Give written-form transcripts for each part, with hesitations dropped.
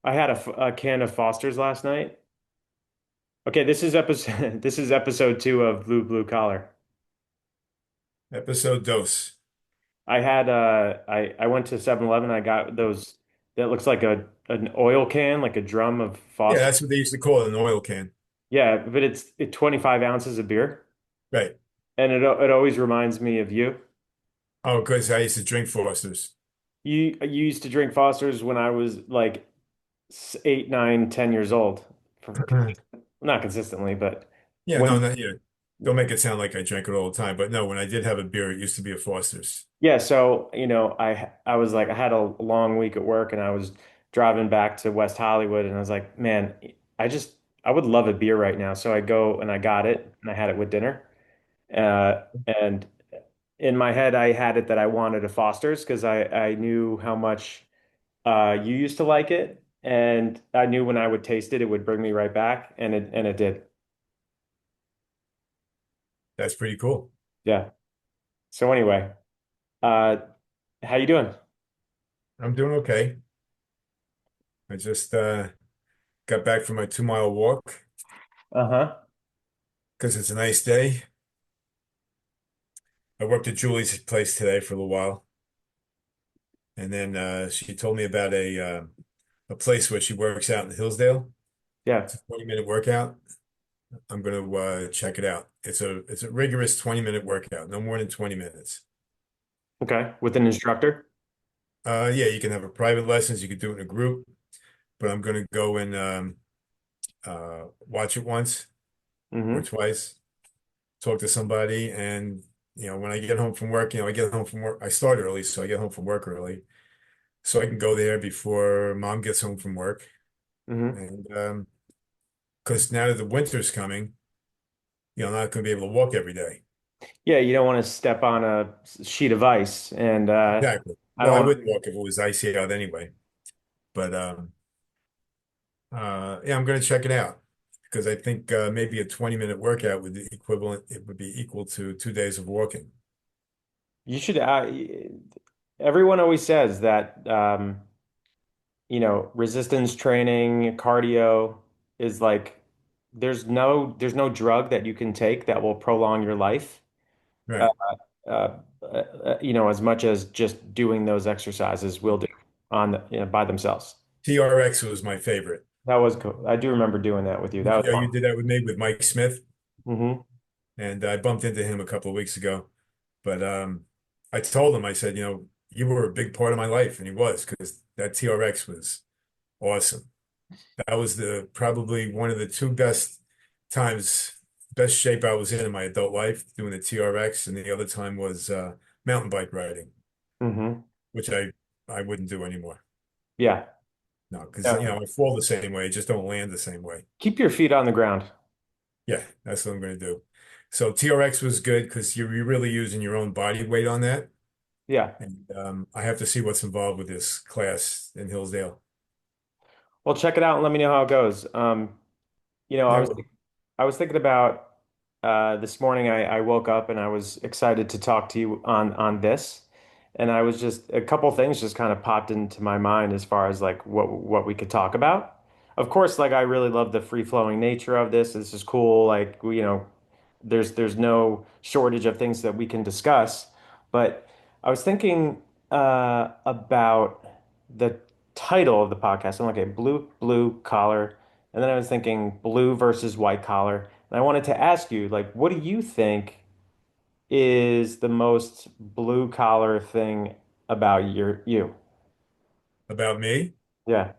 I had a can of Foster's last night. Okay, this is episode this is episode 2 of Blue Collar. Episode dos. I had I went to 7-Eleven. I got those that looks like a an oil can, like a drum of Yeah, Foster. that's what they used to call it, an oil can. Yeah, but it's 25 ounces of beer, Right. and it always reminds me of you. Oh, because I used to drink Foster's. You used to drink Foster's when I was like 8, 9, 10 years old, not consistently, but Yeah, when no, not yeah. Don't make it sound like I drank it all the time. But no, when I did have a beer, it used to be a Foster's. Yeah, so I was like I had a long week at work and I was driving back to West Hollywood and I was like, man, I just I would love a beer right now. So I go and I got it and I had it with dinner. And in my head I had it that I wanted a Foster's because I knew how much you used to like it and I knew when I would taste it it would bring me right back and it did. That's pretty cool. Yeah. So anyway, uh how you doing? I'm doing okay. I just got back from my 2 mile walk Uh-huh. because it's a nice day. I worked at Julie's place today for a little while, and then she told me about a place where she works out in Hillsdale. Yeah. It's a 20-minute workout. I'm gonna check it out. It's a rigorous 20-minute workout, no more than 20 minutes. Okay. With an instructor? Yeah, you can have a private lessons, you could do it in a group, but I'm gonna go and watch it once or Mm-hmm. twice, talk to somebody, and when I get home from work, I get home from work. I start early, so I get home from work early, so I can go there before mom gets home from work. Mm-hmm. And because now that the winter's coming, I'm not gonna be able to walk every day. Yeah, you don't want to step on a sheet of ice, and Exactly. I don't Well, I want wouldn't walk if it was icy out anyway. But yeah, I'm going to check it out because I think maybe a 20-minute workout would be equivalent. It would be equal to 2 days of walking. you should. Everyone always says that resistance training, cardio is like there's no drug that you can take that will prolong your life. Uh, Right. as much as just doing those exercises will do by themselves. TRX was my favorite. That was cool. I do remember doing that with you. That was You fun. did that with me with Mike Smith, Hmm. and I bumped into him a couple of weeks ago. But I told him, I said, you were a big part of my life, and he was because that TRX was awesome. That was the probably one of the two times, best shape I was in my adult life, doing the TRX, and the other time was mountain bike riding, Hmm. which I wouldn't do anymore. Yeah. No, because Yeah. I fall the same way, I just don't land the same way. Keep your feet on the ground. Yeah, that's what I'm going to do. So TRX was good because you're really using your own body weight on that, Yeah. and I have to see what's involved with this class in Hillsdale. Well, check it out and let me know how it goes. Yeah, well, I was thinking about this morning. I woke up and I was excited to talk to you on this, and I was just a couple things just kind of popped into my mind as far as like what we could talk about. Of course, like I really love the free flowing nature of this. This is cool. Like there's no shortage of things that we can discuss. But I was thinking about the title of the podcast. I'm like, okay, blue collar, and then I was thinking blue versus white collar. And I wanted to ask you, like, what do you think is the most blue collar thing about you? about me, Yeah.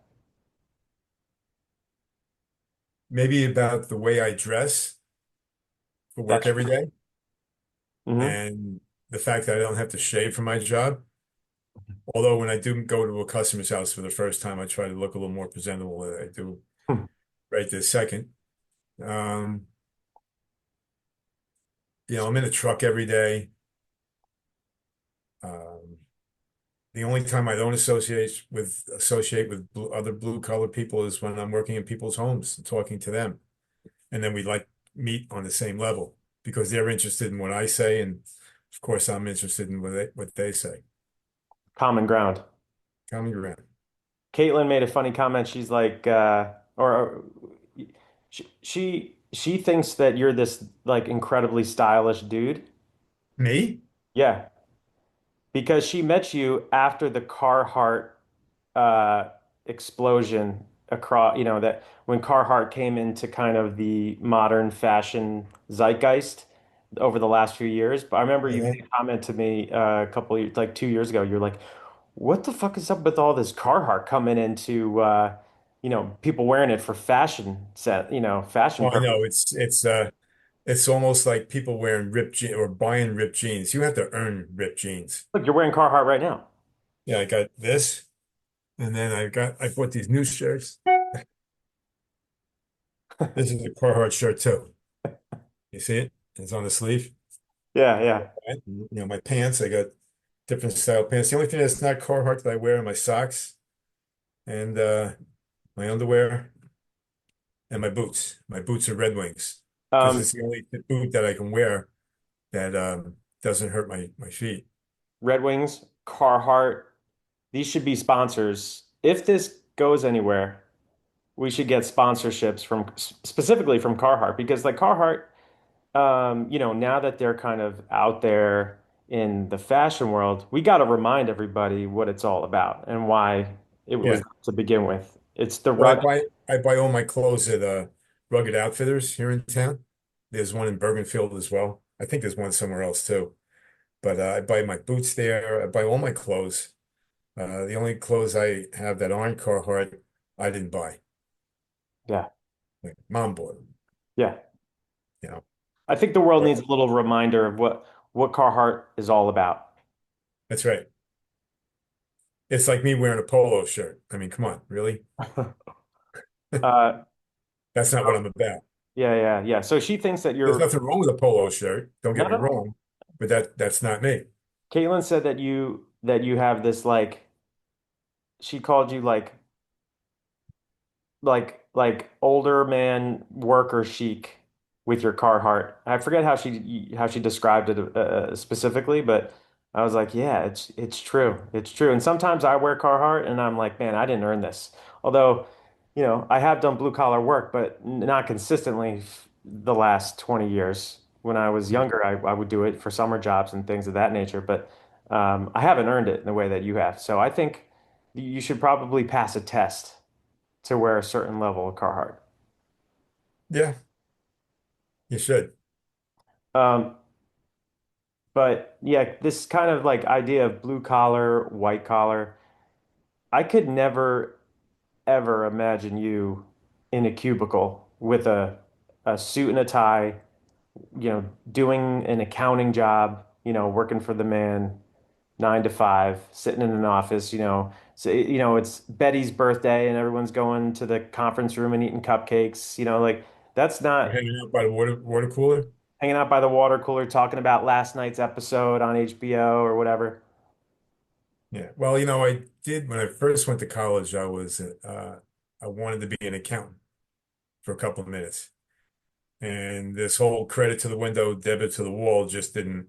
maybe about the way I dress for work That's every day. hmm And the fact that I don't have to shave for my job. Although when I do go to a customer's house for the first time, I try to look a little more presentable than I do right this second. Um, I'm in a truck every day. Um, the only time I don't associate with other blue collar people is when I'm working in people's homes and talking to them, and then we like meet on the same level because they're interested in what I say, and of course I'm interested in what they say. Common ground. Common ground. Caitlin made a funny comment. She's like, or she thinks that you're this like incredibly stylish dude. Me? Yeah, because she met you after the Carhartt uh, explosion across, that when Carhartt came into kind of the modern fashion zeitgeist over the last few years. But I remember you Uh-huh. made a comment to me a couple of, like 2 years ago. You're like, "What the fuck is up with all this Carhartt coming into, people wearing it for fashion set, fashion Oh, I purpose." know. It's almost like people wearing ripped jeans or buying ripped jeans. You have to earn ripped jeans. Look, you're wearing Carhartt right now. Yeah, I got this, and then I bought these new shirts. This is a Carhartt shirt too. You see it? It's on the sleeve. Yeah, yeah. And, my pants. I got different style pants. The only thing that's not Carhartt that I wear are my socks and my underwear and my boots. My boots are Red Wings because Um, it's the only boot that I can wear that doesn't hurt my feet. Red Wings, Carhartt. These should be sponsors. If this goes anywhere, we should get sponsorships from specifically from Carhartt because like Carhartt, now that they're kind of out there in the fashion world, we got to remind everybody what it's all about and why it was Yeah. to begin with. It's the Well, rug. I buy all my clothes at Rugged Outfitters here in town. There's one in Bergenfield as well. I think there's one somewhere else too. But I buy my boots there. I buy all my clothes. The only clothes I have that aren't Carhartt, I didn't buy. Yeah, Like mom bought them, yeah. you know. I think the world But needs a little reminder of what Carhartt is all about. that's right. It's like me wearing a polo shirt. I mean, come on, really? Uh, That's not what I'm about. yeah, yeah, yeah. So she thinks that There's you're nothing wrong with a polo shirt. Don't get not me at all. wrong, but that's not me. Caitlin said that you have this like she called you like older man worker chic with your Carhartt. I forget how she described it specifically, but I was like, yeah, it's true. It's true. And sometimes I wear Carhartt and I'm like, man, I didn't earn this. Although, I have done blue collar work, but not consistently the last 20 years. When I was Yeah. younger, I would do it for summer jobs and things of that nature, but I haven't earned it in the way that you have. So I think you should probably pass a test to wear a certain level of Carhartt. Yeah, you should. Um, but yeah, this kind of like idea of blue collar, white collar, I could never ever imagine you in a cubicle with a suit and a tie, doing an accounting job, working for the man, 9 to 5, sitting in an office, so it's Betty's birthday and everyone's going to the conference room and eating cupcakes, like that's We're not hanging out by the water cooler. hanging out by the water cooler talking about last night's episode on HBO or whatever. Yeah. Well, I did when I first went to college, I wanted to be an accountant for a couple of minutes. And this whole credit to the window, debit to the wall just didn't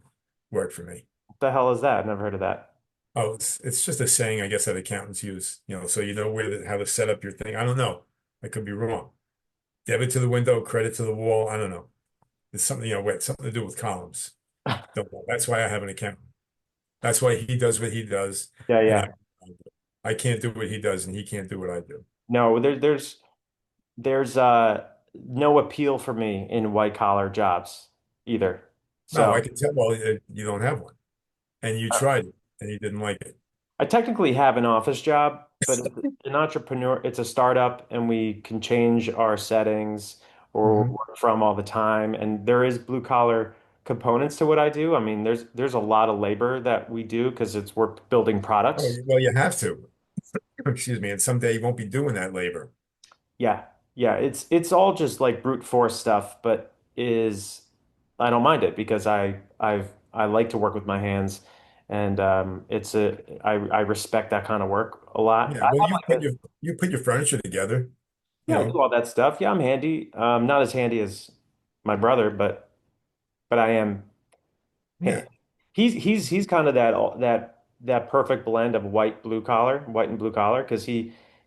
work for me. What the hell is that? I've never heard of that. Oh, it's just a saying, I guess, that accountants use, so you know how to set up your thing. I don't know. I could be wrong. Debit to the window, credit to the wall. I don't know. It's something, wait, something to do with columns. Don't know. That's why I have an accountant. That's why he does what he does, Yeah, and yeah. I can't do what he does, and he can't do what I do. No, there's no appeal for me in white collar jobs either. No, I So can tell. Well, you don't have one, and you uh, tried it, and you didn't like it. I technically have an office job, but it's an entrepreneur, it's a startup and we can change our settings or Hmm. work from all the time. And there is blue collar components to what I do. I mean, there's a lot of labor that we do because we're building Oh, products. well, you have to. Excuse me. And someday you won't be doing that labor. Yeah. Yeah, it's all just like brute force stuff, but is I don't mind it because I like to work with my hands and I respect that kind of work a lot. Yeah. I Well, have like a you put your furniture together. You Yeah, I do know. all that stuff. Yeah, I'm handy. Not as handy as my brother, but I am. Yeah. He's kind of that perfect blend of white and blue collar because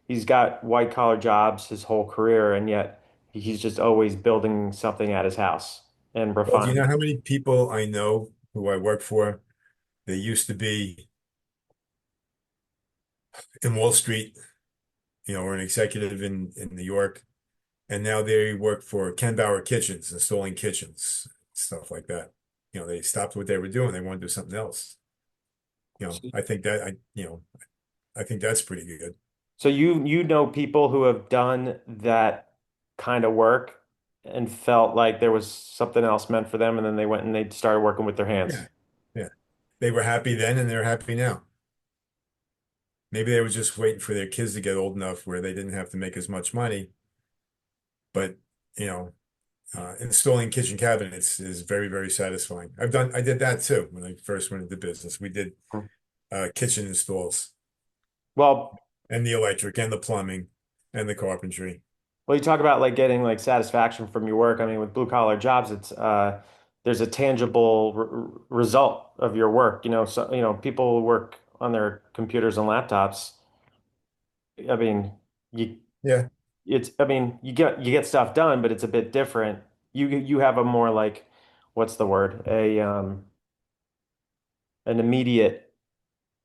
he's got white collar jobs his whole career, and yet he's just always building something at his house and Well, do you refining. know how many people I know who I work for? They used to be in Wall Street, or an executive in New York, and now they work for Ken Bauer Kitchens, installing kitchens, stuff like that. They stopped what they were doing. They want to do something else. I think that's pretty good. So you know people who have done that kind of work and felt like there was something else meant for them, and then they went and they started working with their hands. Yeah. Yeah. They were happy then and they're happy now. Maybe they were just waiting for their kids to get old enough where they didn't have to make as much money. But, you know, installing kitchen cabinets is very, very satisfying. I did that too when I first went into business. We did kitchen installs Well, and the electric and the plumbing and the carpentry. well, you talk about like getting like satisfaction from your work. I mean, with blue collar jobs, it's there's a tangible result of your work. So people work on their computers and laptops. I mean, you Yeah. I mean, you get stuff done, but it's a bit different. You have a more like, what's the word? An immediate,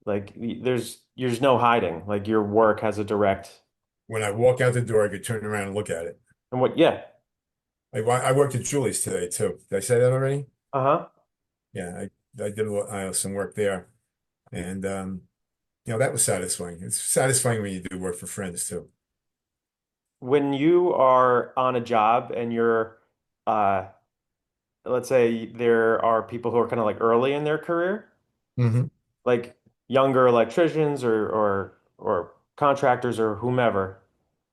like there's no hiding. Like your work has a direct. When I walk out the door, I could turn around and look at it. And what, yeah. I worked at Julie's today too. Did I say that already? Uh-huh. Yeah, I did some work there. And that was satisfying. It's satisfying when you do work for friends too. When you are on a job and you're uh let's say there are people who are kind of like early in their career, Hmm. like younger electricians or contractors or whomever.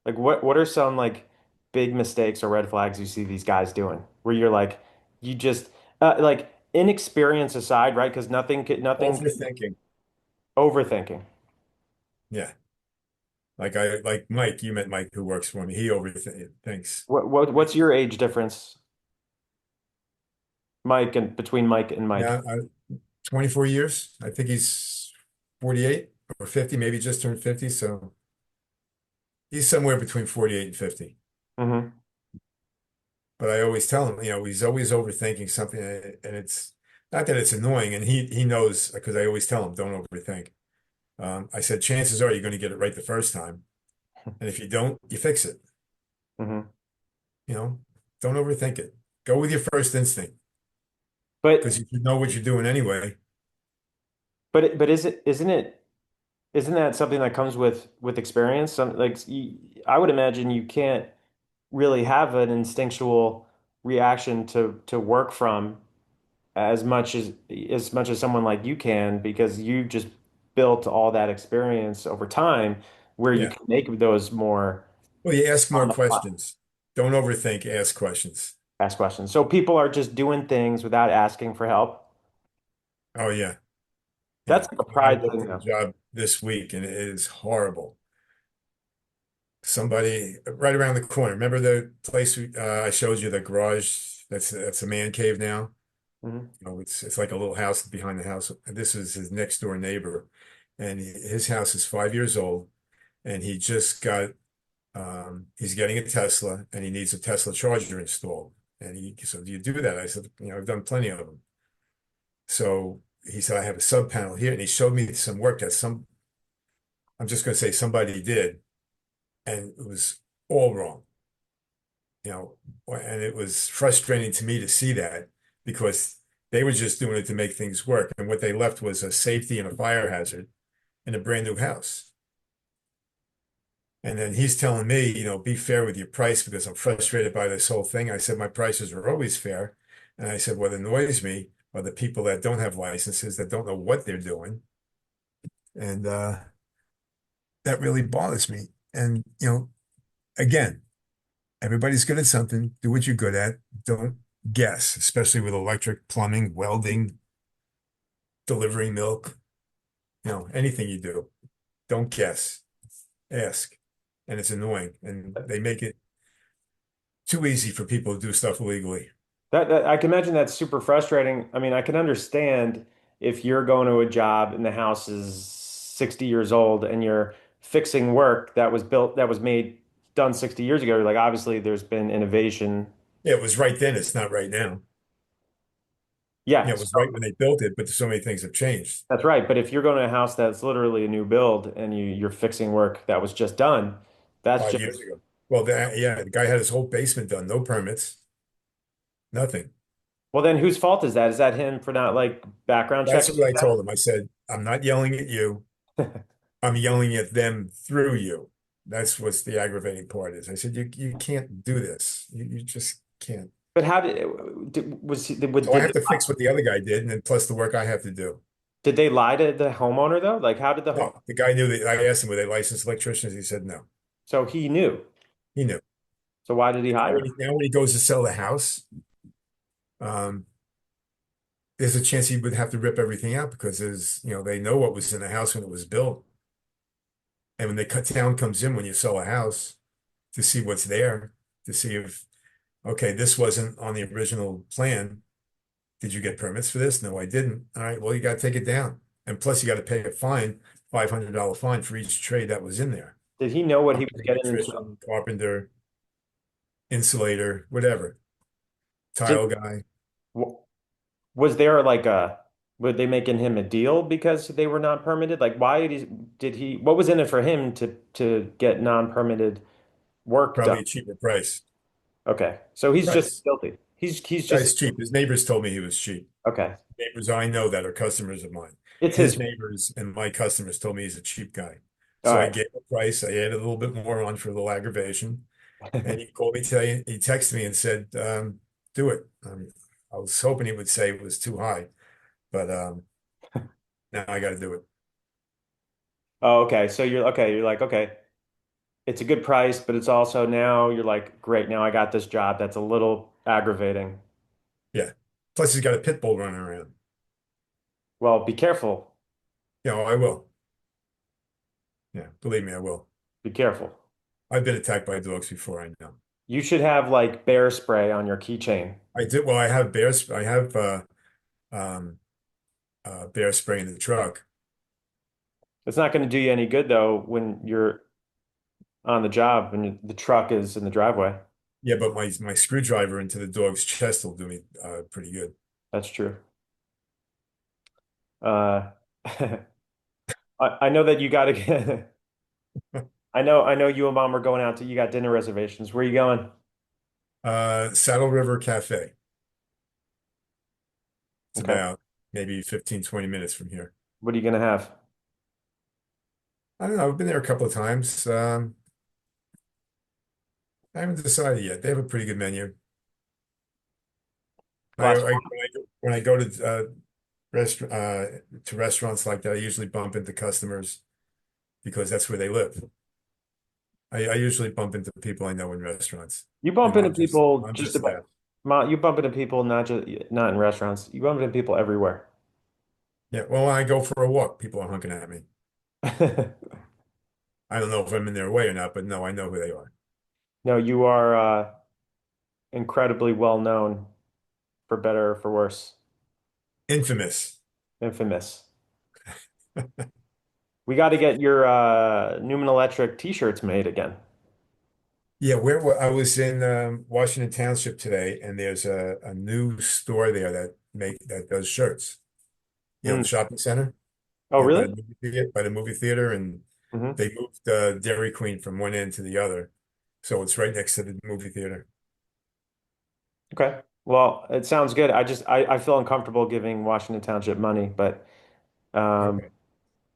Like what are some like big mistakes or red flags you see these guys doing where you're like you just like inexperience aside, right? Because nothing Overthinking. overthinking. Yeah. Like Mike, you met Mike who works for me. He overthinks. What's your age difference, Mike, and between Mike and Mike? Yeah, 24 years. I think he's 48 or 50, maybe just turned 50. So he's somewhere between 48 and 50. Hmm. But I always tell him, he's always overthinking something, and it's not that it's annoying, and he knows because I always tell him, don't overthink. I said, chances are you're going to get it right the first time, and if you don't, you fix it. Hmm. You know, don't overthink it. Go with your first instinct because But you should know what you're doing anyway. but isn't that something that comes with experience? I would imagine you can't really have an instinctual reaction to work from as much as someone like you can because you just built all that experience over time where you Yeah. can make those more Well, you ask more on the fly questions. Don't overthink, ask questions. ask questions. So people are just doing things without asking for help. Oh yeah. Yeah. That's like a I pride looked thing at a though. job this week and it is horrible. Somebody right around the corner. Remember the place I showed you, the garage? That's a man cave now. Hmm. It's like a little house behind the house. And this is his next door neighbor, and his house is 5 years old, and he's getting a Tesla, and he needs a Tesla charger installed. And he said, "Do you do that?" I said, "I've done plenty of them." So he said, "I have a sub panel here," and he showed me some work that I'm just going to say somebody did, and it was all wrong. you know, and it was frustrating to me to see that because they were just doing it to make things work. And what they left was a safety and a fire hazard in a brand new house. And then he's telling me, be fair with your price because I'm frustrated by this whole thing. I said, my prices are always fair. And I said, what annoys me are the people that don't have licenses, that don't know what they're doing. And that really bothers me. And, again, everybody's good at something. Do what you're good at. Don't guess, especially with electric, plumbing, welding, delivering milk, anything you do. Don't guess. Ask. And it's annoying. And they make it too easy for people to do stuff illegally. That I can imagine that's super frustrating. I mean, I can understand if you're going to a job and the house is 60 years old and you're fixing work that was built, that was made, done 60 years ago. Like obviously there's been innovation. Yeah, it was right then. It's not right now. Yeah, Yeah, it so was right when they built it, but so many things have changed. that's right. But if you're going to a house that's literally a new build and you're fixing work that was just done, that's 5 years just, ago. Well, yeah, the guy had his whole basement done, no permits, nothing. well, then whose fault is that? Is that him for not like background That's checking what I told him. I said, I'm not yelling at you. that? I'm yelling at them through you. That's what's the aggravating part is. I said, you can't do this. You just can't. But how was So I have to fix what the other guy did, and then plus the work I have to do. did they lie to the homeowner though? Like how did the home, No, the guy knew that I asked him, were they licensed electricians? He said no. so he knew. He knew. So why did he Now hire him? now when he goes to sell the house, um, there's a chance he would have to rip everything out because they know what was in the house when it was built. And when the town comes in when you sell a house to see what's there, to see if, okay, this wasn't on the original plan. Did you get permits for this? No, I didn't. All right, well, you got to take it down. And plus, you got to pay a fine, $500 fine for each trade that was in there. Did he know what he was Plumbing, getting into? electrician, carpenter, insulator, whatever, Did tile guy. w- was there like a were they making him a deal because they were not permitted? Like why did he what was in it for him to get non-permitted work done? Probably a cheaper price. Okay. So he's just Price. guilty. He's just Guy's cheap. His neighbors told me he was cheap. okay. Neighbors I know that are customers of mine. It's His his neighbors and my customers told me he's a cheap guy. all So I right. gave him a price. I added a little bit more on for a little aggravation. And he called me today. He texted me and said, do it. I was hoping he would say it was too high, but now I got to do it. Oh, okay. So you're okay. You're like, okay, it's a good price, but it's also now you're like, great, now I got this job that's a little aggravating. Yeah. Plus, he's got a pit bull running around. Well, be careful. I will. Yeah, believe me, I will. Be careful. I've been attacked by dogs before, I know. You should have like bear spray on your keychain. I did. Well, I have bears. I have um, bear spray in the truck. It's not going to do you any good though when you're on the job and the truck is in the driveway. Yeah, but my screwdriver into the dog's chest will do me pretty good. That's true. Uh, I know that you got to get, I know you and mom are going out to, you got dinner reservations. Where are you going? Saddle River Cafe. It's Okay. about maybe 15, 20 minutes from here. What are you going to have? I don't know. I've been there a couple of times. I haven't decided yet. They have a pretty good menu. Glass of When I go to restaurants like that, I usually bump into customers because that's where they live. I usually bump into people I know in restaurants, You bump and into people mom just just about, laughed. you bump into people not in restaurants. You bump into people everywhere. Yeah, well, when I go for a walk, people are honking at me. I don't know if I'm in their way or not, but no, I know who they are. No, you are incredibly well known for better or for worse. Infamous. Infamous. We got to get your Newman Electric t-shirts made again. Yeah, I was in Washington Township today, and there's a new store there that does shirts. The Mm. shopping center, Oh, really? by the movie theater, and Hmm. they moved Dairy Queen from one end to the other, so it's right next to the movie theater. Okay. Well, it sounds good. I feel uncomfortable giving Washington Township money, but Okay.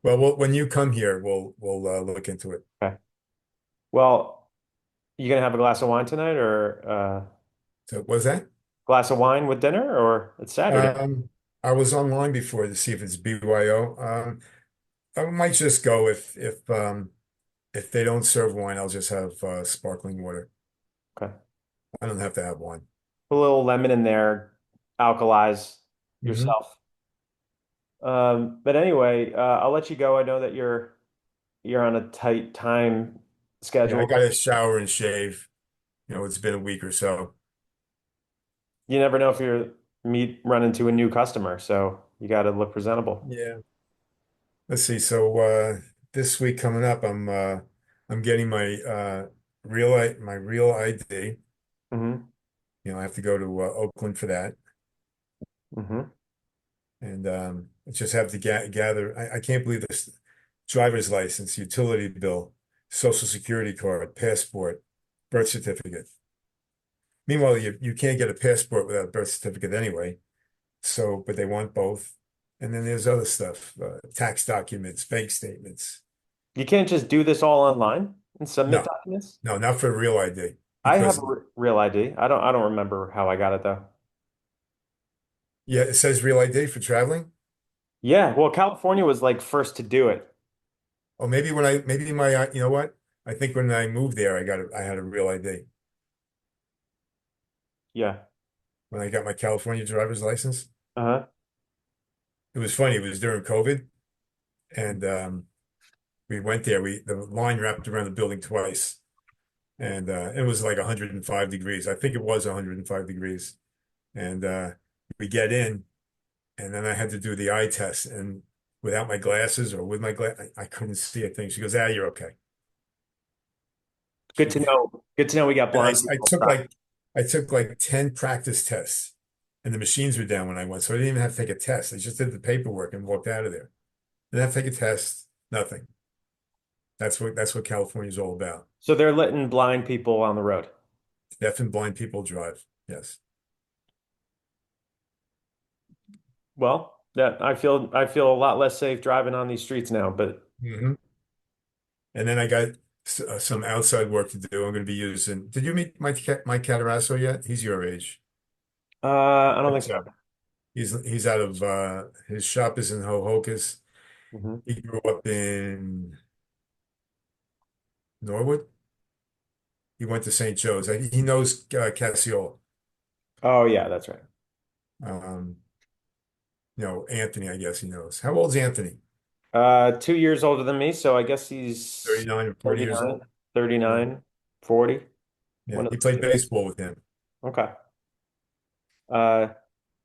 Well, when you come here, we'll look into it. okay. Well, you gonna have a glass of wine tonight or So, was that? glass of wine with dinner or it's Saturday? Um, I was online before to see if it's BYO. I might just go if they don't serve wine, I'll just have sparkling water. Okay. I don't have to have wine. Put a little lemon in there, alkalize Hmm. yourself. But anyway, I'll let you go. I know that you're on a tight time Yeah, I got schedule. to shower and shave. It's been a week or so. You never know if you run into a new customer, so you got to look presentable. Yeah. Let's see. So this week coming up, I'm getting my real ID. Hmm. I have to go to Oakland for that, Hmm. and I just have to gather. I can't believe this: driver's license, utility bill, social security card, passport, birth certificate. Meanwhile, you can't get a passport without a birth certificate anyway. So, but they want both. And then there's other stuff, tax documents, bank statements. You can't just do this all online and submit No, documents. no, not for real ID I have a because real ID. I don't remember how I got it though. yeah, it says real ID for traveling. Yeah, well, California was like first to do it. Or maybe maybe you know what? I think when I moved there, I had a real ID Yeah. when I got my California driver's license. Uh-huh. It was funny. It was during COVID, and we went there. The line wrapped around the building twice, and it was like 105 degrees. I think it was 105 degrees, and we get in, and then I had to do the eye test, and without my glasses or with my glass, I couldn't see a thing. She goes, "Ah, you're okay." Good to She know. Good to know we got And blind people. I took like 10 practice tests and the machines were down when I went. So I didn't even have to take a test. I just did the paperwork and walked out of there. Didn't have to take a test, nothing. That's what California is all about. So they're letting blind people on the road. Deaf and blind people drive. Yes. Well, that I feel a lot less safe driving on these streets now, but Hmm. And then I got some outside work to do. I'm going to be using. Did you meet Mike Catarasso yet? He's your age. I don't think But, so. he's out of his shop is in Hohokus. Hmm. He grew up in Norwood. He went to St. Joe's. He knows Cassiol. Oh yeah, that's right. Um, Anthony, I guess he knows. How old's Anthony? 2 years older than me, so I guess he's 39 or 40 years 39, old? Yeah. 39, 40. Yeah. One of He those played two. baseball with him. Okay. Uh,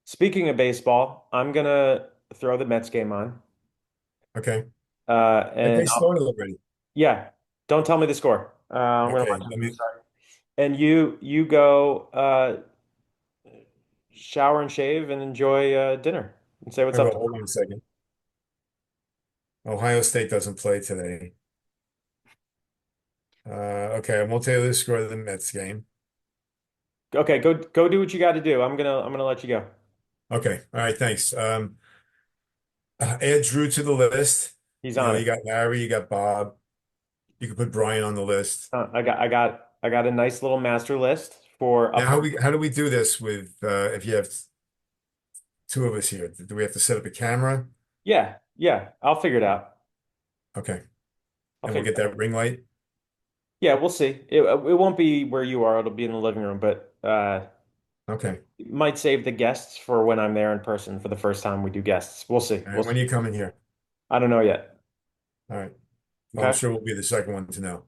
Speaking of baseball, I'm gonna throw the Mets game on. Okay. They And started already. yeah, don't tell me the score. I'm gonna Okay. watch it Let from the me, start. And you go shower and shave and enjoy dinner and say what's I up will. to Hold on a second. Ohio State doesn't play today. Okay. I won't tell you the score of the Mets game. them. Okay, go do what you got to do. I'm gonna let you go. Okay. All right. Thanks. Add Drew to the list. He's on You it. got Larry, you got Bob. You can put Brian on the list. I got a nice little master list for Now, upcoming. how do we do this with if you have two of us here? Do we have to set up a camera? Yeah, yeah, I'll figure it out. Okay. I'll And we'll figure get it out. that ring light. Yeah, we'll see. It won't be where you are. It'll be in the living room, but Okay. it might save the guests for when I'm there in person for the first time we do guests. We'll see. All We'll right. When see. are you coming here? I don't know yet. All right. Well, I'm Okay, sure we'll be the second one to know.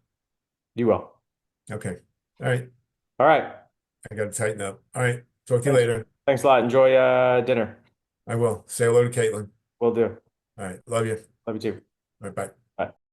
you will. Okay. All right. All right. I got to tighten up. All right. Talk to you Thanks. later. Thanks a lot. Enjoy dinner. I will. Say hello to Caitlin. We'll do. All right. Love you. Love you too. All right. Bye. Bye.